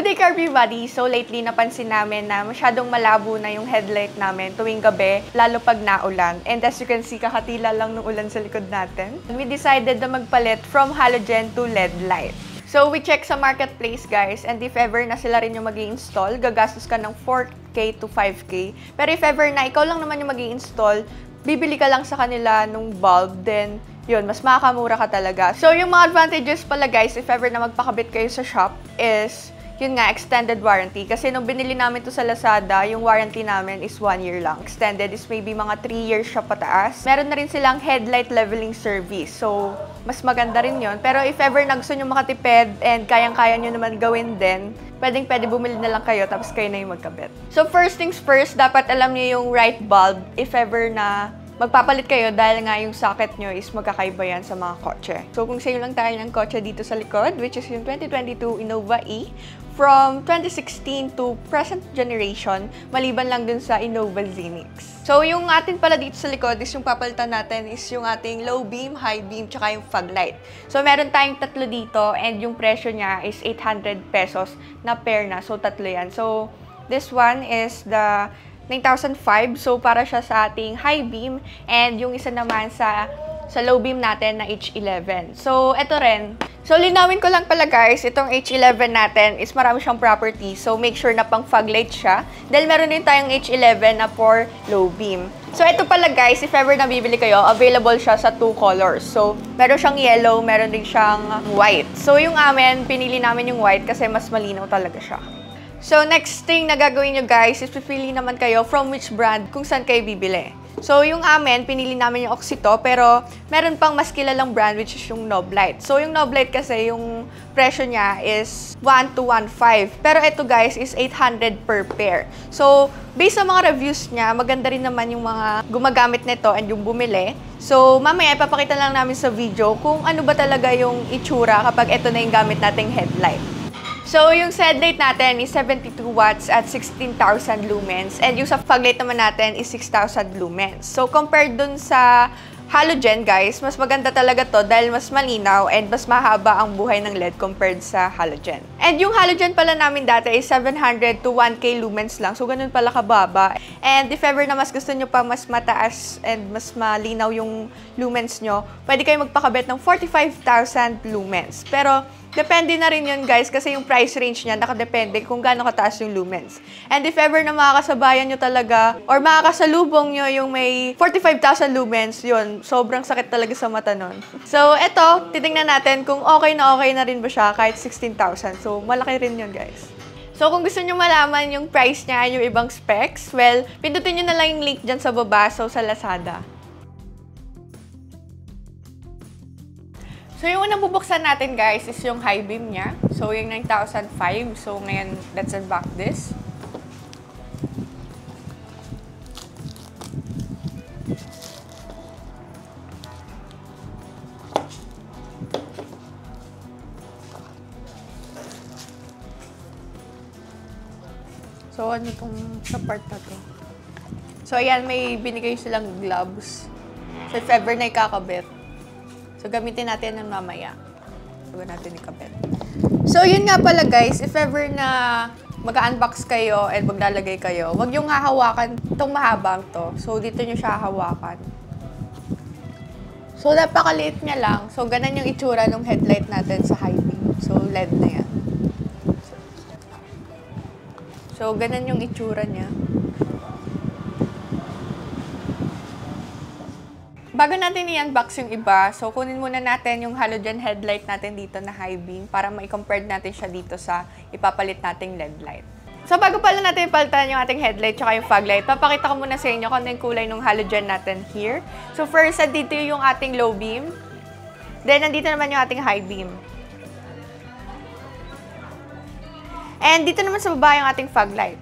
Good day, Car Buddy! So lately napansin namin na masyadong malabo na yung headlight namin tuwing gabi, lalo pag naulan. And as you can see, kakatila lang ng ulan sa likod natin. We decided na magpalit from halogen to LED light. So we check sa marketplace guys, and if ever na sila rin yung mag-i-install, gagastos ka ng 4K to 5K. Pero if ever na ikaw lang naman yung mag-i-install, bibili ka lang sa kanila nung bulb, then yun, mas makakamura ka talaga. So yung mga advantages pala guys, if ever na magpakabit kayo sa shop, is yun nga, extended warranty. Kasi nung binili namin to sa Lazada, yung warranty namin is 1 year lang. Extended is maybe mga 3 years siya pataas. Meron na rin silang headlight leveling service. So, mas maganda rin yun. Pero if ever na gusto nyo makatipid and kayang-kaya nyo naman gawin din, pwede bumili na lang kayo tapos kayo na yung magkabit. So, first things first, dapat alam nyo yung right bulb if ever na magpapalit kayo dahil nga yung socket nyo is magkakaiba yan sa mga kotse. So, kung sa'yo lang tayo ng kotse dito sa likod, which is yung 2022 Innova E, from 2016 to present generation, maliban lang dun sa Innova Zenix. So, yung atin pala dito sa likod is yung papalitan natin is yung ating low beam, high beam, tsaka yung fog light. So, meron tayong tatlo dito and yung presyo niya is 800 pesos na pair na. So, tatlo yan. So, this one is the 9,005. So, para siya sa ating high beam and yung isa naman sa low beam natin na H11. So, ito rin. So, linawin ko lang pala guys, itong H11 natin is marami siyang properties. So, make sure na pang fog light siya. Dahil meron din tayong H11 na for low beam. So, ito pala guys, if ever nabibili kayo, available siya sa 2 colors. So, meron siyang yellow, meron din siyang white. So, yung amin, pinili namin yung white kasi mas malinaw talaga siya. So, next thing na gagawin nyo guys is pipili naman kayo from which brand kung saan kayo bibili. So, yung amin, pinili namin yung Oxito, pero meron pang mas kilalang brand which is yung Noblite. So, yung Noblite kasi, yung presyo niya is 1 to 1.5. Pero ito guys is 800 per pair. So, based sa mga reviews niya, maganda rin naman yung mga gumagamit nito and yung bumili. So, mamaya ipapakita lang namin sa video kung ano ba talaga yung itsura kapag ito na yung gamit nating headlight. So, yung headlight natin is 72 watts at 16,000 lumens. And yung sa fog light naman natin is 6,000 lumens. So, compared dun sa halogen, guys, mas maganda talaga to dahil mas malinaw and mas mahaba ang buhay ng LED compared sa halogen. And yung halogen pala namin dati is 700 to 1K lumens lang. So, ganun pala kababa. And if ever na mas gusto nyo pa mas mataas and mas malinaw yung lumens nyo, pwede kayo magpakabit ng 45,000 lumens. Pero, depende na rin yun guys kasi yung price range niya nakadepende kung gaano kataas yung lumens. And if ever na makakasabayan nyo talaga or makakasalubong nyo yung may 45,000 lumens, yun, sobrang sakit talaga sa mata nun. So, eto, titingnan natin kung okay na rin ba siya kahit 16,000. So, malaki rin yun guys. So, kung gusto nyo malaman yung price niya, yung ibang specs, well, pindutin nyo na lang yung link dyan sa baba, so sa Lazada. So, yung unang bubuksan natin, guys, is yung high beam niya. So, yung 9,005. So, ngayon, let's unbox this. So, ano itong sa part na to? So, ayan, may binigay silang gloves. So, if ever na ikakabit. So, gamitin natin ng mamaya. Bago natin ikabit. So, yun nga pala guys, if ever na mag-unbox kayo and maglalagay kayo, huwag yung hahawakan itong mahabang to. So, dito nyo siya hahawakan. So, napakaliit niya lang. So, ganun yung itsura ng headlight natin sa high beam. So, LED na yan. So, ganun yung itsura niya. Bago natin i-unbox yung iba, so kunin muna natin yung halogen headlight natin dito na high beam para ma-compare natin siya dito sa ipapalit nating LED light. So bago pala natin ipalitan yung ating headlight tsaka yung fog light, papakita ko muna sa inyo kung ano yung kulay ng halogen natin here. So first, dito yung ating low beam. Then, nandito naman yung ating high beam. And dito naman sa baba yung ating fog light.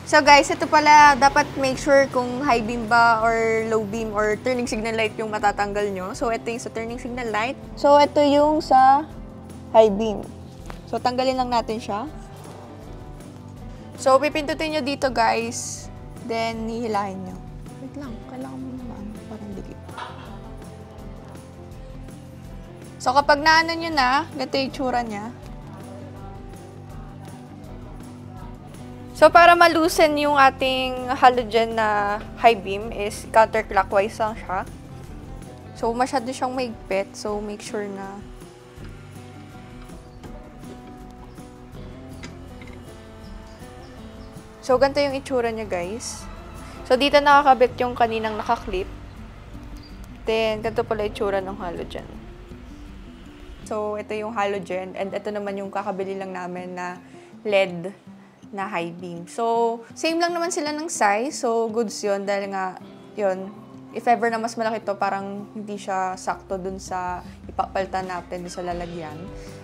So guys, ito pala, dapat make sure kung high beam ba or low beam or turning signal light yung matatanggal nyo. So ito yung sa turning signal light. So ito yung sa high beam. So tanggalin lang natin siya. So pipindutin nyo dito guys, then hihilahin nyo. Wait lang, kailangan mo naman parang dikit. So kapag naano nyo na, ganito yung itsura niya. So, para malusen yung ating halogen na high beam is counterclockwise lang siya. So, masyado siyang maigpit. So, make sure na so, ganito yung itsura niya, guys. So, dito nakakabit yung kaninang nakaklip. Then, ganito pala itsura ng halogen. So, ito yung halogen. And ito naman yung kakabili lang namin na LED na high beam. So, same lang naman sila ng size. So, goods yun. Dahil nga, yun, if ever na mas malaki to, parang hindi siya sakto dun sa ipapalitan natin dun sa lalagyan.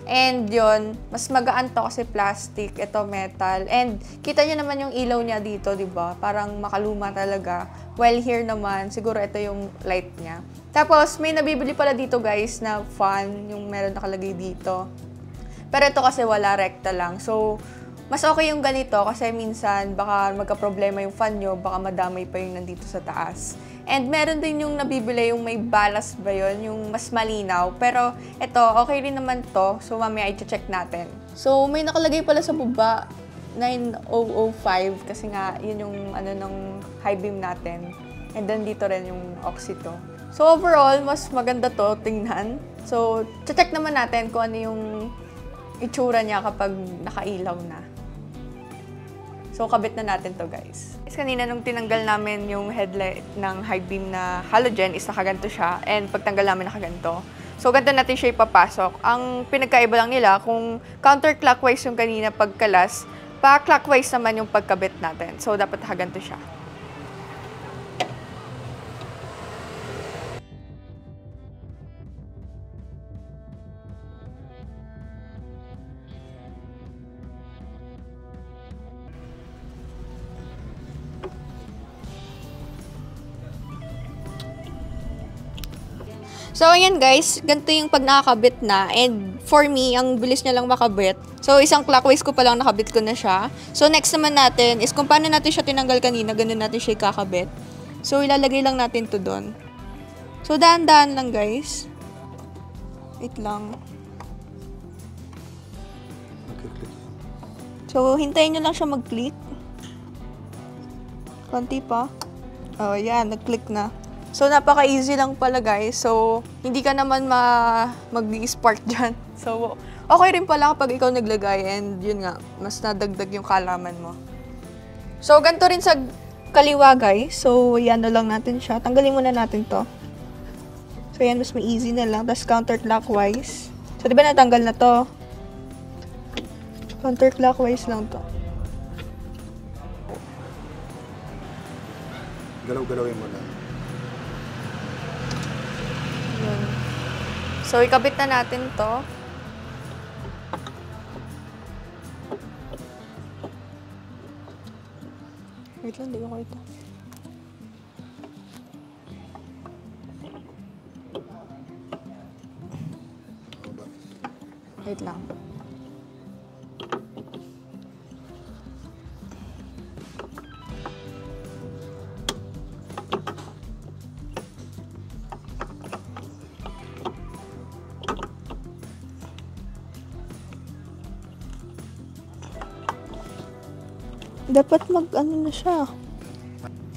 And yun, mas magaan to kasi plastic, ito metal. And kita nyo naman yung ilaw niya dito, di ba? Parang makaluma talaga. While here naman, siguro ito yung light niya. Tapos, may nabibili pala dito guys na fan, yung meron nakalagay dito. Pero ito kasi wala, rekta lang. So, mas okay yung ganito kasi minsan baka magka-problema yung fan nyo, baka madamay pa yung nandito sa taas. And meron din yung nabibili yung may ballast ba yun, yung mas malinaw. Pero ito, okay rin naman to. So mamaya i-check natin. So may nakalagay pala sa baba, 9005 kasi nga yun yung ano ng high beam natin. And then dito rin yung oxy to. So overall, mas maganda to tingnan. So check naman natin kung ano yung itsura niya kapag nakailaw na. So, kabit na natin to guys. Kanina nung tinanggal namin yung headlight ng high beam na halogen is nakaganto siya. And pagtanggal namin nakaganto. So, ganito natin siya ipapasok. Ang pinagkaiba lang nila, kung counterclockwise yung kanina pagkalas, pa-clockwise naman yung pagkabit natin. So, dapat nakaganto siya. So, ayan guys, ganito yung pag nakakabit na. And for me, ang bilis niya lang makabit. So, isang clockwise ko pa lang nakabit ko na siya. So, next naman natin is kung paano natin siya tinanggal kanina, ganun natin siya ikakabit. So, ilalagay lang natin to doon. So, dahan-dahan lang guys. Wait lang. So, hintayin nyo lang siya mag-click. Konti pa. Oh, yan, nag-click na. So, napaka-easy lang pala guys. So, hindi ka naman mag-spark dyan. So, okay rin pala kapag ikaw naglagay and yun nga, mas nadagdag yung kalaman mo. So, ganito rin sa kaliwa guys. So, yan na lang natin siya. Tanggalin muna natin to. So, yan, mas may easy na lang. Tapos, counterclockwise. So, di ba natanggal na to? Counterclockwise lang to. Galaw-galawin mo lang. So, ikabit na natin to. Wait lang, di ko ito. Wait lang. Dapat mag-ano na siya.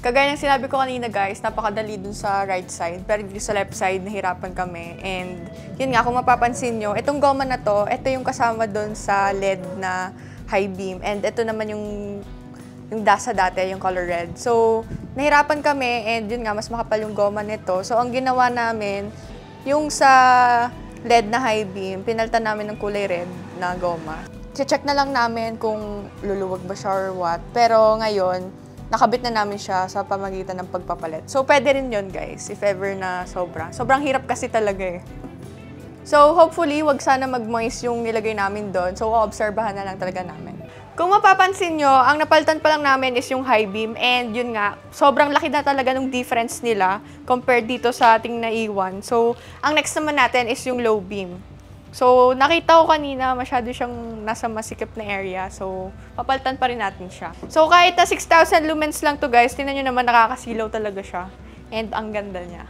Kagaya ng sinabi ko kanina guys, napakadali dun sa right side. Pero dito sa left side, nahirapan kami. And yun nga, kung mapapansin nyo, itong goma na to, ito yung kasama dun sa LED na high beam. And ito naman yung DASA dati, yung color red. So, nahirapan kami and yun nga, mas makapal yung goma nito. So, ang ginawa namin, yung sa LED na high beam, pinalitan namin ng kulay red na goma. Check na lang namin kung luluwag ba siya or what. Pero ngayon, nakabit na namin siya sa pamagitan ng pagpapalit. So, pwede rin yun, guys, if ever na sobra. Sobrang hirap kasi talaga eh. So, hopefully, wag sana mag-moist yung nilagay namin doon. So, obserbahan na lang talaga namin. Kung mapapansin nyo, ang napalitan pa lang namin is yung high beam. And yun nga, sobrang laki na talaga ng difference nila compared dito sa ating naiwan. So, ang next naman natin is yung low beam. So, nakita ko kanina, masyado siyang nasa masikip na area. So, papalitan pa rin natin siya. So, kahit na 6,000 lumens lang to guys, tingnan nyo naman nakakasilaw talaga siya. And ang ganda niya.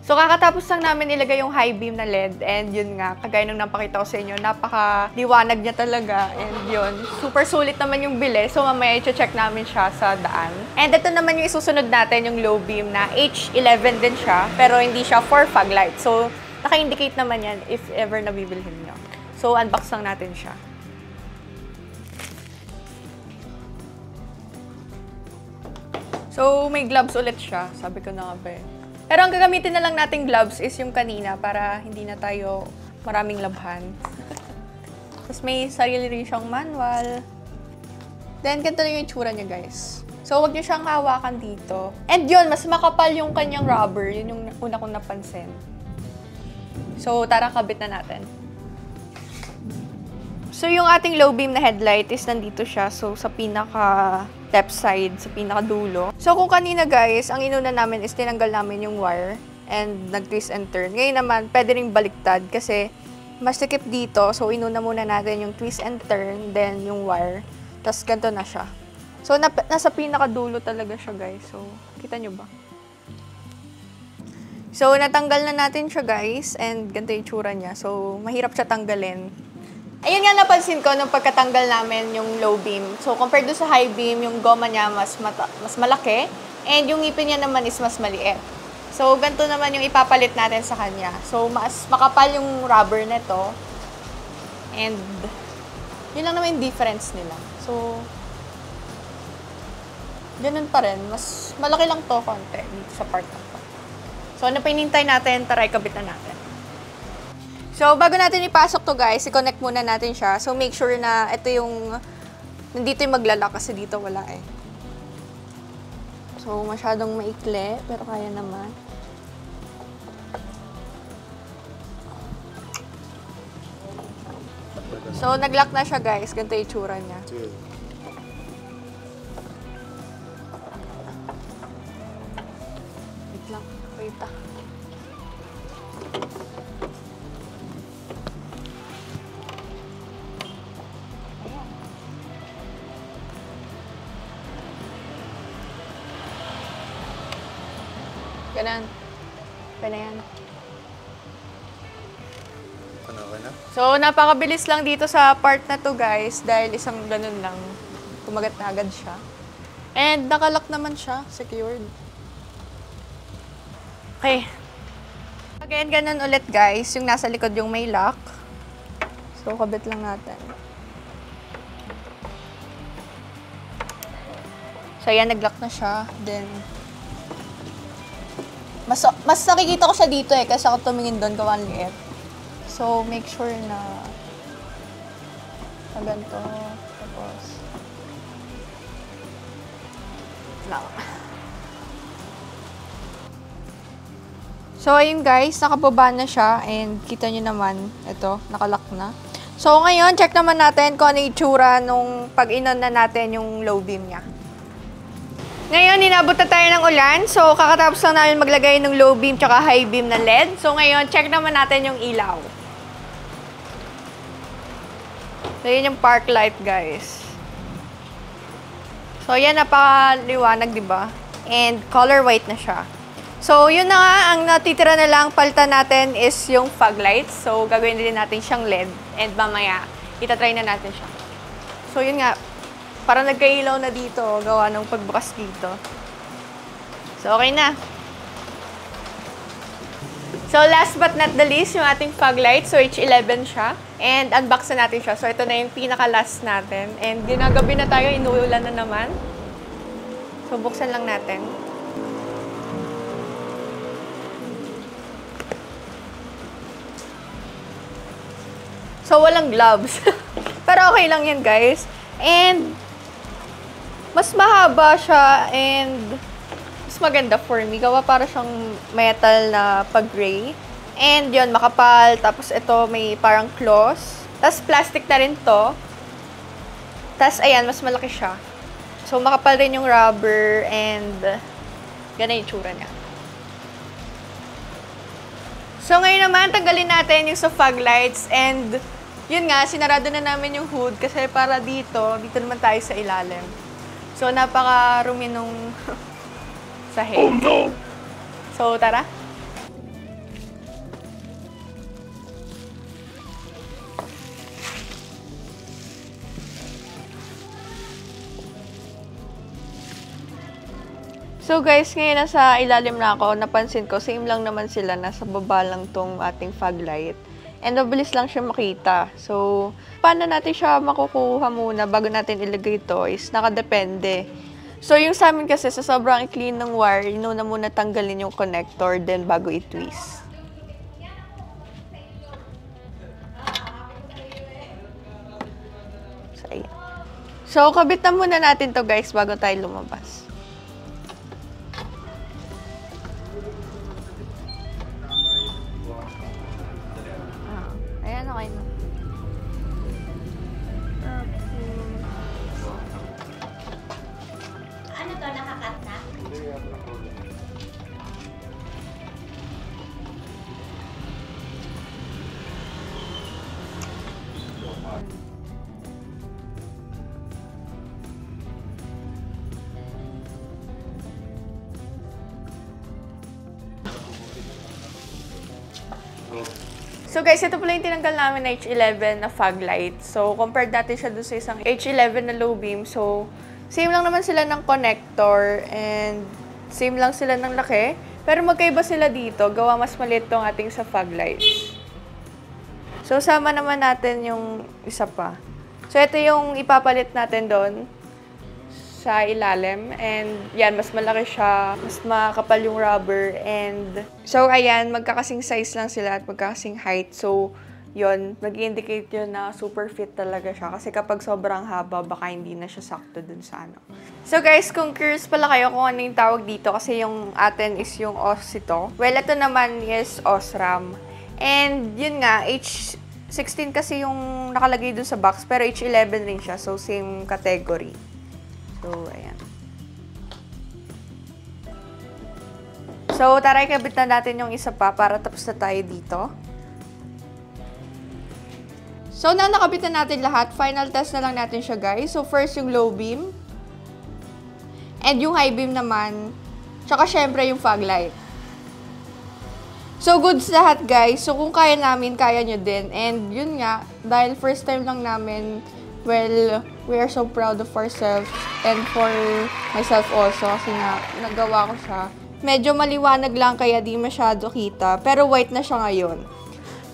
So, kakatapos lang namin ilagay yung high beam na LED and yun nga, kagaya nung napakita ko sa inyo, napaka-liwanag niya talaga and yun, super sulit naman yung bili. So, mamaya i-check namin siya sa daan. And ito naman yung isusunod natin, yung low beam na H11 din siya, pero hindi siya for fog light. So, naka-indicate naman yan if ever nabibilhin nyo. So, unbox lang natin siya. So, may gloves ulit siya. Sabi ko na nga ba eh. Pero ang gagamitin na lang nating gloves is yung kanina para hindi na tayo maraming labhan. Tapos may sarili rin siyang manual. Then, ganito na yung itsura niya, guys. So, huwag niyo siyang hawakan dito. And yun, mas makapal yung kanyang rubber. Yun yung una kong napansin. So, tara, kabit na natin. So, yung ating low beam na headlight is nandito siya. So, sa pinaka left side, sa pinaka-dulo. So, kung kanina guys, ang inuna namin is tinanggal namin yung wire and nag-twist and turn. Ngayon naman, pwede rin baliktad kasi mas tikip dito. So, inuna muna natin yung twist and turn, then yung wire. Tapos, ganito na siya. So, nasa pinaka-dulo talaga siya guys. So, kita nyo ba? So, natanggal na natin siya guys and ganito yung tsura niya. So, mahirap siya tanggalin. Ayun nga napansin ko nung pagkatanggal namin yung low beam. So, compared do sa high beam, yung goma niya mas malaki. And yung ngipin niya naman is mas maliit. So, ganito naman yung ipapalit natin sa kanya. So, mas makapal yung rubber nito. And, yun lang naman yung difference nila. So, ganun pa rin. Mas malaki lang to konti dito sa part na to. So, ano pa hinintay natin? Tara, ikabit na natin. So, bago natin ipasok to guys, i-connect muna natin siya. So, make sure na ito yung, nandito yung maglalak kasi dito wala eh. So, masyadong maikli, pero kaya naman. So, nag-lock na siya guys. Ganito yung itsura niya. Wait lang. Wait ah. Ganun. Okay na yan. Ano ka na? So, napakabilis lang dito sa part na to guys dahil isang ganun lang. Kumagat na agad siya. And nakalock naman siya. Secured. Okay. Again, ganun ulit guys. Yung nasa likod yung may lock. So, kabit lang natin. So, ayan, nag-lock na siya. Then, mas nakikita ko siya dito eh, kasi ako tumingin doon, gawa ang liit. So, make sure na ganito. Tapos, lang. So, ayun guys, nakababa na siya and kita nyo naman, ito, nakalock na. So, ngayon, check naman natin kung ano yung itsura nung pag-inon na natin yung low beam niya. Ngayon, inabot na tayo ng ulan. So, kakatapos lang namin maglagay ng low beam tsaka high beam na LED. So, ngayon, check naman natin yung ilaw. So, yun yung park light, guys. So, yan, napakaliwanag, di ba? And color white na siya. So, yun na nga, ang natitira na lang palitan natin is yung fog lights. So, gagawin din natin siyang LED. And mamaya, itatry na natin siya. So, yun nga. Parang nagkailaw na dito, gawa ng pagbukas dito. So, okay na. So, last but not the least, yung ating fog light. So, H11 siya. And unbox na natin siya. So, ito na yung pinaka-last natin. And ginagabi na tayo, inuulan na naman. So, buksan lang natin. So, walang gloves. Pero okay lang yan, guys. And, mas mahaba siya and mas maganda for me. Gawa para siyang metal na pag-gray. And yun, makapal. Tapos ito may parang claws. Tapos plastic na rin to. Tapos ayan, mas malaki siya. So makapal rin yung rubber and ganun yung tsura niya. So ngayon naman, tanggalin natin yung sa fog lights. And yun nga, sinarado na namin yung hood kasi para dito naman tayo sa ilalim. So, napaka-rumi nung sahig. Oh, no! So, tara. So guys, ngayon nasa ilalim na ako, napansin ko, same lang naman sila, nasa baba lang tong ating fog light. And mabilis lang siya makita. So, paano natin siya makukuha muna bago natin ilagay ito is nakadepende. So, yung sa amin kasi sa sobrang clean ng wire, inuna muna tanggalin yung connector, then bago i-twist. So, ayan. So, kabit na muna natin to guys bago tayo lumabas. Ayan, okay na. Ano to, nakakat na? So guys, ito pala yung tinanggal namin na H11 na fog light. So, compared natin siya doon sa isang H11 na low beam. So, same lang naman sila ng connector and same lang sila ng laki. Pero magkaiba sila dito. Gawa mas maliit tong ating sa fog light. So, sama naman natin yung isa pa. So, ito yung ipapalit natin doon sa ilalim. And yan, mas malaki siya. Mas makapal yung rubber. And so, ayan, magkakasing size lang sila at magkakasing height. So, yun, mag-indicate yun na super fit talaga siya. Kasi kapag sobrang haba, baka hindi na siya sakto dun sa ano. So guys, kung curious pala kayo kung ano yung tawag dito, kasi yung atin is yung OS ito. Well, ito naman is OSRAM. And yun nga, H16 kasi yung nakalagay dun sa box, pero H11 rin siya. So, same category. So, ayan. So, tara, ikabit na natin yung isa pa para tapos na tayo dito. So, na nakabit na natin lahat. Final test na lang natin siya, guys. So, first yung low beam. And yung high beam naman. Tsaka, syempre, yung fog light. So, goods lahat, guys. So, kung kaya namin, kaya nyo din. And, yun nga, dahil first time lang namin, well, we are so proud of ourselves. And for myself also, kasi nga, nagawa ko siya. Medyo maliwanag lang, kaya di masyado kita. Pero white na siya ngayon.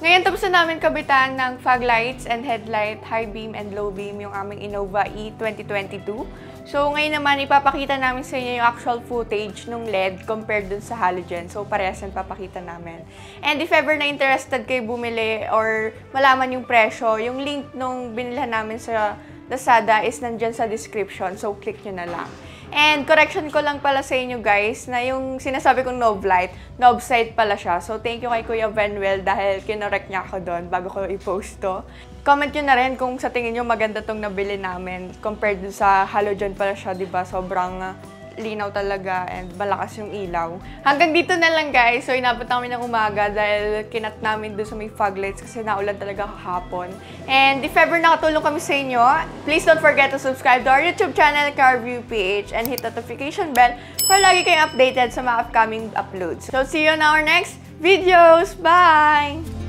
Ngayon, tapos na namin kabitan ng fog lights and headlight, high beam and low beam, yung aming Innova E 2022. So, ngayon naman, ipapakita namin sa inyo yung actual footage ng LED compared dun sa halogen. So, parehas yan papakita namin. And if ever na interested kayo bumili or malaman yung presyo, yung link nung binilhan namin sa Lazada is nandyan sa description. So, click nyo na lang. And correction ko lang pala sa inyo guys, na yung sinasabi kong knob light, knob side pala siya. So thank you kay Kuya Venwell dahil kinorek niya ako doon bago ko i-post to. Comment nyo na rin kung sa tingin nyo maganda tong nabili namin compared dun sa halogen pala siya, diba? Sobrang linaw talaga and malakas yung ilaw. Hanggang dito na lang guys. So inabot namin ng umaga dahil kinat namin doon sa may fog lights kasi naulan talaga kahapon. And if ever nakatulong kami sa inyo, please don't forget to subscribe to our YouTube channel, CarView PH, and hit the notification bell para lagi kayong updated sa mga upcoming uploads. So see you on our next videos. Bye!